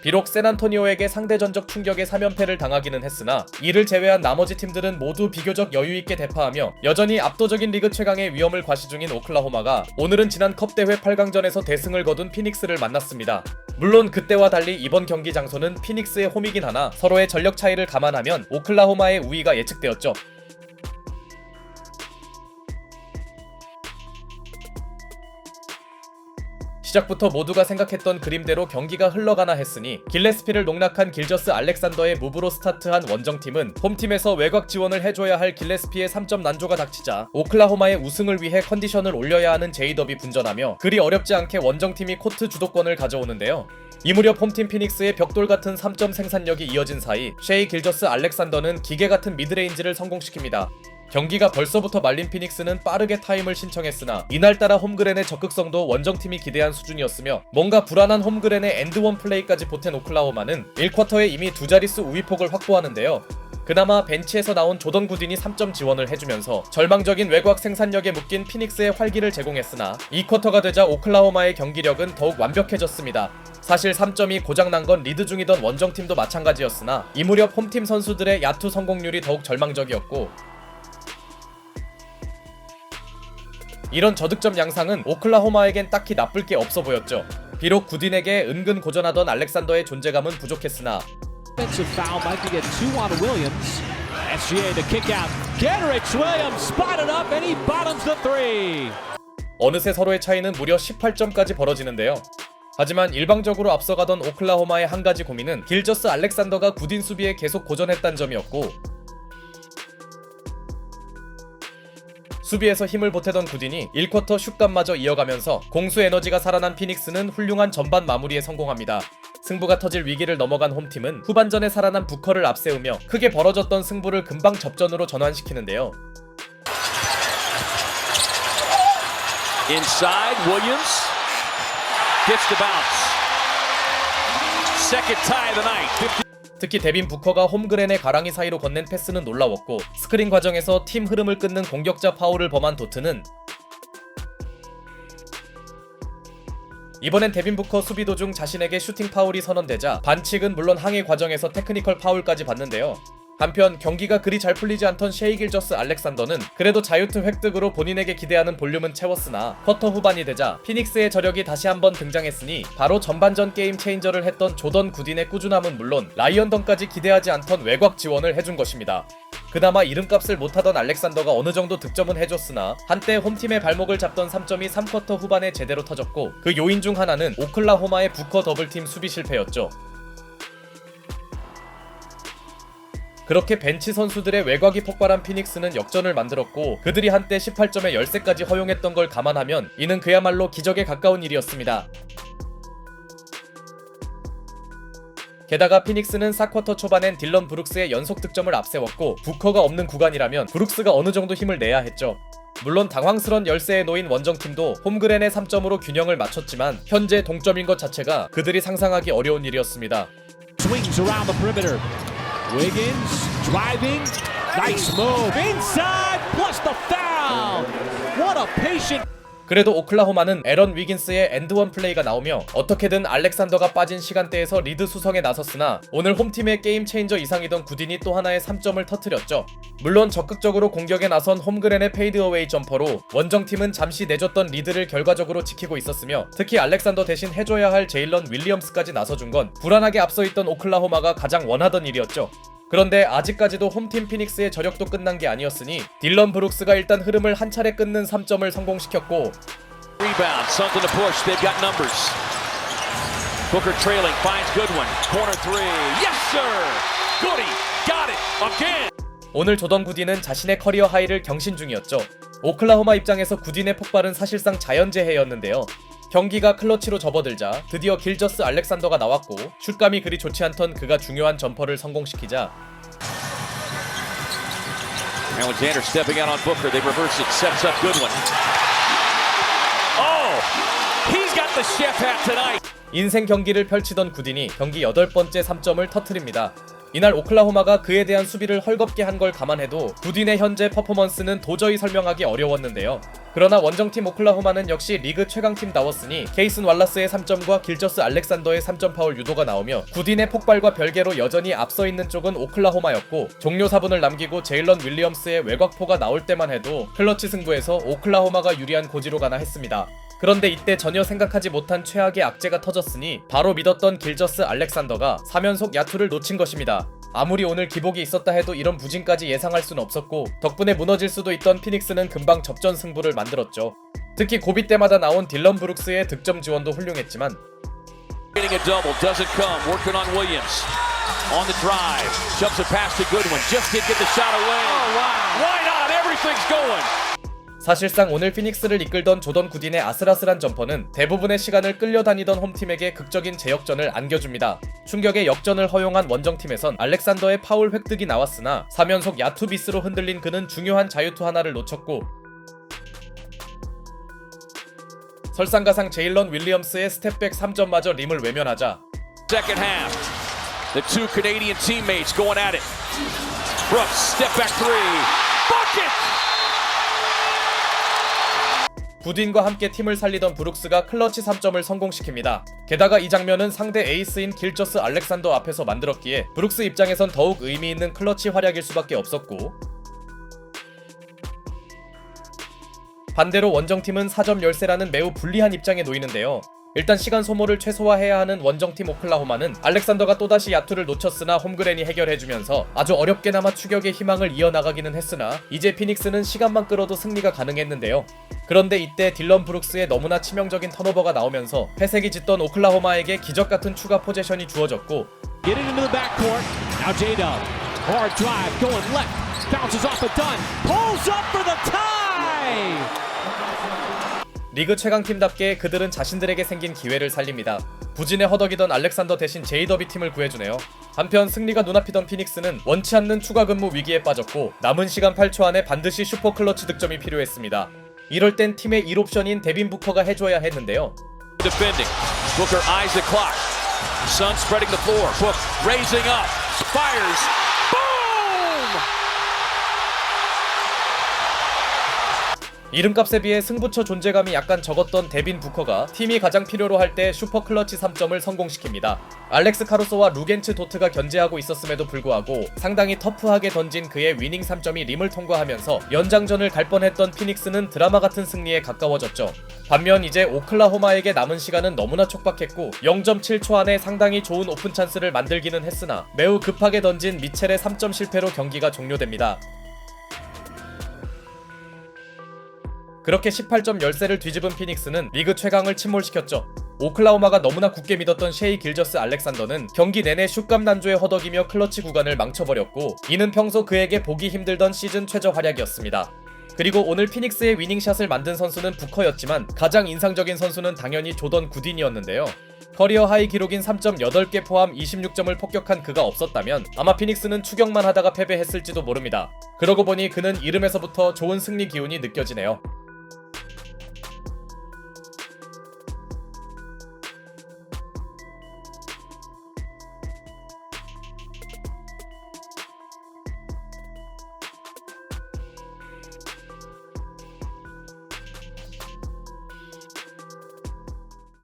비록 샌안토니오에게 상대 전적 충격의 3연패를 당하기는 했으나 이를 제외한 나머지 팀들은 모두 비교적 여유있게 대파하며 여전히 압도적인 리그 최강의 위험을 과시 중인 오클라호마가 오늘은 지난 컵 대회 8강전에서 대승을 거둔 피닉스를 만났습니다. 물론 그때와 달리 이번 경기 장소는 피닉스의 홈이긴 하나 서로의 전력 차이를 감안하면 오클라호마의 우위가 예측되었죠. 시작부터 모두가 생각했던 그림대로 경기가 흘러가나 했으니 길레스피를 농락한 길저스 알렉산더의 무브로 스타트한 원정팀은 홈팀에서 외곽 지원을 해줘야 할 길레스피의 3점 난조가 닥치자 오클라호마의 우승을 위해 컨디션을 올려야 하는 제이더비 분전하며 그리 어렵지 않게 원정팀이 코트 주도권을 가져오는데요. 이 무렵 홈팀 피닉스의 벽돌 같은 3점 생산력이 이어진 사이 셰이 길저스 알렉산더는 기계 같은 미드레인지를 성공시킵니다. 경기가 벌써부터 말린 피닉스는 빠르게 타임을 신청했으나 이날따라 홈그랜의 적극성도 원정팀이 기대한 수준이었으며 뭔가 불안한 홈그랜의 엔드원 플레이까지 보탠 오클라호마는 1쿼터에 이미 두 자릿수 우위폭을 확보하는데요. 그나마 벤치에서 나온 조던 구딘이 3점 지원을 해주면서 절망적인 외곽 생산력에 묶인 피닉스의 활기를 제공했으나 2쿼터가 되자 오클라호마의 경기력은 더욱 완벽해졌습니다. 사실 3점이 고장난 건 리드 중이던 원정팀도 마찬가지였으나 이 무렵 홈팀 선수들의 야투 성공률이 더욱 절망적이었고 이런 저득점 양상은 오클라호마에겐 딱히 나쁠 게 없어 보였죠. 비록 구딘에게 은근 고전하던 알렉산더의 존재감은 부족했으나 어느새 서로의 차이는 무려 18점까지 벌어지는데요. 하지만 일방적으로 앞서가던 오클라호마의 한 가지 고민은 길저스 알렉산더가 구딘 수비에 계속 고전했다는 점이었고 수비에서 힘을 보태던 구딘이 1쿼터 슛감마저 이어가면서 공수 에너지가 살아난 피닉스는 훌륭한 전반 마무리에 성공합니다. 승부가 터질 위기를 넘어간 홈팀은 후반전에 살아난 부커를 앞세우며 크게 벌어졌던 승부를 금방 접전으로 전환시키는데요. Inside Williams gets the bounce. Second tie of the night. 특히 데빈 부커가 홈그랜의 가랑이 사이로 건넨 패스는 놀라웠고 스크린 과정에서 팀 흐름을 끊는 공격자 파울을 범한 도트는 이번엔 데빈 부커 수비 도중 자신에게 슈팅 파울이 선언되자 반칙은 물론 항의 과정에서 테크니컬 파울까지 받는데요. 한편 경기가 그리 잘 풀리지 않던 셰이 길저스 알렉산더는 그래도 자유투 획득으로 본인에게 기대하는 볼륨은 채웠으나 쿼터 후반이 되자 피닉스의 저력이 다시 한번 등장했으니 바로 전반전 게임 체인저를 했던 조던 구딘의 꾸준함은 물론 라이언던까지 기대하지 않던 외곽 지원을 해준 것입니다. 그나마 이름값을 못하던 알렉산더가 어느정도 득점은 해줬으나 한때 홈팀의 발목을 잡던 3점이 3쿼터 후반에 제대로 터졌고 그 요인 중 하나는 오클라호마의 부커 더블팀 수비 실패였죠. 그렇게 벤치 선수들의 외곽이 폭발한 피닉스는 역전을 만들었고 그들이 한때 18점에 열세까지 허용했던 걸 감안하면 이는 그야말로 기적에 가까운 일이었습니다. 게다가 피닉스는 4쿼터 초반엔 딜런 브룩스의 연속 득점을 앞세웠고 부커가 없는 구간이라면 브룩스가 어느 정도 힘을 내야 했죠. 물론 당황스런 열세에 놓인 원정팀도 홈그랜의 3점으로 균형을 맞췄지만 현재 동점인 것 자체가 그들이 상상하기 어려운 일이었습니다. Swings around the perimeter. Wiggins driving, nice move inside plus the foul. What a patient. 그래도 오클라호마는 에런 위긴스의 엔드원 플레이가 나오며 어떻게든 알렉산더가 빠진 시간대에서 리드 수성에 나섰으나 오늘 홈팀의 게임 체인저 이상이던 구딘이 또 하나의 3점을 터뜨렸죠. 물론 적극적으로 공격에 나선 홈그랜의 페이드어웨이 점퍼로 원정팀은 잠시 내줬던 리드를 결과적으로 지키고 있었으며 특히 알렉산더 대신 해줘야 할 제일런 윌리엄스까지 나서준 건 불안하게 앞서있던 오클라호마가 가장 원하던 일이었죠. 그런데 아직까지도 홈팀 피닉스의 저력도 끝난 게 아니었으니 딜런 브룩스가 일단 흐름을 한 차례 끊는 3점을 성공시켰고 Rebound, Suns in the push, they've got numbers. Booker trailing, finds Goodwin, corner three, yes sir! Goody, got it, again! 오늘 조던 구딘은 자신의 커리어 하이를 경신 중이었죠. 오클라호마 입장에서 구딘의 폭발은 사실상 자연재해였는데요. 경기가 클러치로 접어들자 드디어 길저스 알렉산더가 나왔고 슛감이 그리 좋지 않던 그가 중요한 점퍼를 성공시키자 Alexander stepping out on Booker, they reverse it, sets up Goodwin. Oh, he's got the chef hat tonight. 인생 경기를 펼치던 구딘이 경기 8번째 3점을 터뜨립니다. 이날 오클라호마가 그에 대한 수비를 헐겁게 한 걸 감안해도 구딘의 현재 퍼포먼스는 도저히 설명하기 어려웠는데요. 그러나 원정팀 오클라호마는 역시 리그 최강팀다웠으니 케이슨 왈라스의 3점과 길저스 알렉산더의 3점 파울 유도가 나오며 구딘의 폭발과 별개로 여전히 앞서 있는 쪽은 오클라호마였고 종료 4분을 남기고 제일런 윌리엄스의 외곽포가 나올 때만 해도 클러치 승부에서 오클라호마가 유리한 고지로 가나 했습니다. 그런데 이때 전혀 생각하지 못한 최악의 악재가 터졌으니 바로 믿었던 길저스 알렉산더가 3연속 야투를 놓친 것입니다. 아무리 오늘 기복이 있었다 해도 이런 부진까지 예상할 순 없었고 덕분에 무너질 수도 있던 피닉스는 금방 접전 승부를 만들었죠. 특히 고비 때마다 나온 딜런 브룩스의 득점 지원도 훌륭했지만 Getting a double doesn't come. Working on Williams on the drive. Shoves it past the Goodwin. Just did get the shot away. Oh, wow. Why not? Everything's going. 사실상 오늘 피닉스를 이끌던 조던 구딘의 아슬아슬한 점퍼는 대부분의 시간을 끌려다니던 홈팀에게 극적인 재역전을 안겨줍니다. 충격의 역전을 허용한 원정팀에선 알렉산더의 파울 획득이 나왔으나 3연속 야투 미스로 흔들린 그는 중요한 자유투 하나를 놓쳤고 설상가상 제일런 윌리엄스의 스텝백 3점마저 림을 외면하자 Second half. The two Canadian teammates going at it. Brooks, step back three. Bucket! 구딘과 함께 팀을 살리던 브룩스가 클러치 3점을 성공시킵니다. 게다가 이 장면은 상대 에이스인 길저스 알렉산더 앞에서 만들었기에 브룩스 입장에선 더욱 의미 있는 클러치 활약일 수밖에 없었고 반대로 원정팀은 4점 열세라는 매우 불리한 입장에 놓이는데요. 일단 시간 소모를 최소화해야 하는 원정팀 오클라호마는 알렉산더가 또다시 야투를 놓쳤으나 홈그랜이 해결해주면서 아주 어렵게나마 추격의 희망을 이어나가기는 했으나 이제 피닉스는 시간만 끌어도 승리가 가능했는데요. 그런데 이때 딜런 브룩스의 너무나 치명적인 턴오버가 나오면서 회색이 짙던 오클라호마에게 기적같은 추가 포제션이 주어졌고 Getting into the backcourt. Now J-Dub. Hard drive going left. Bounces off a Dunn. Pulls up for the tie! 리그 최강팀답게 그들은 자신들에게 생긴 기회를 살립니다. 부진에 허덕이던 알렉산더 대신 제이더비 팀을 구해주네요. 한편 승리가 눈앞이던 피닉스는 원치 않는 추가 근무 위기에 빠졌고 남은 시간 8초 안에 반드시 슈퍼 클러치 득점이 필요했습니다. 이럴 땐 팀의 1옵션인 데빈 부커가 해줘야 했는데요. Defending. Booker eyes the clock. Sun spreading the floor. Book raising up. Fires. Boom! 이름값에 비해 승부처 존재감이 약간 적었던 데빈 부커가 팀이 가장 필요로 할 때 슈퍼 클러치 3점을 성공시킵니다. 알렉스 카루소와 루겐츠 도트가 견제하고 있었음에도 불구하고 상당히 터프하게 던진 그의 위닝 3점이 림을 통과하면서 연장전을 갈 뻔했던 피닉스는 드라마 같은 승리에 가까워졌죠. 반면 이제 오클라호마에게 남은 시간은 너무나 촉박했고 0.7초 안에 상당히 좋은 오픈 찬스를 만들기는 했으나 매우 급하게 던진 미첼의 3점 실패로 경기가 종료됩니다. 그렇게 18점 열세를 뒤집은 피닉스는 리그 최강을 침몰시켰죠. 오클라호마가 너무나 굳게 믿었던 셰이 길저스 알렉산더는 경기 내내 슛감 난조에 허덕이며 클러치 구간을 망쳐버렸고 이는 평소 그에게 보기 힘들던 시즌 최저 활약이었습니다. 그리고 오늘 피닉스의 위닝샷을 만든 선수는 부커였지만 가장 인상적인 선수는 당연히 조던 구딘이었는데요. 커리어 하이 기록인 3.8개 포함 26점을 폭격한 그가 없었다면 아마 피닉스는 추격만 하다가 패배했을지도 모릅니다. 그러고 보니 그는 이름에서부터 좋은 승리 기운이 느껴지네요.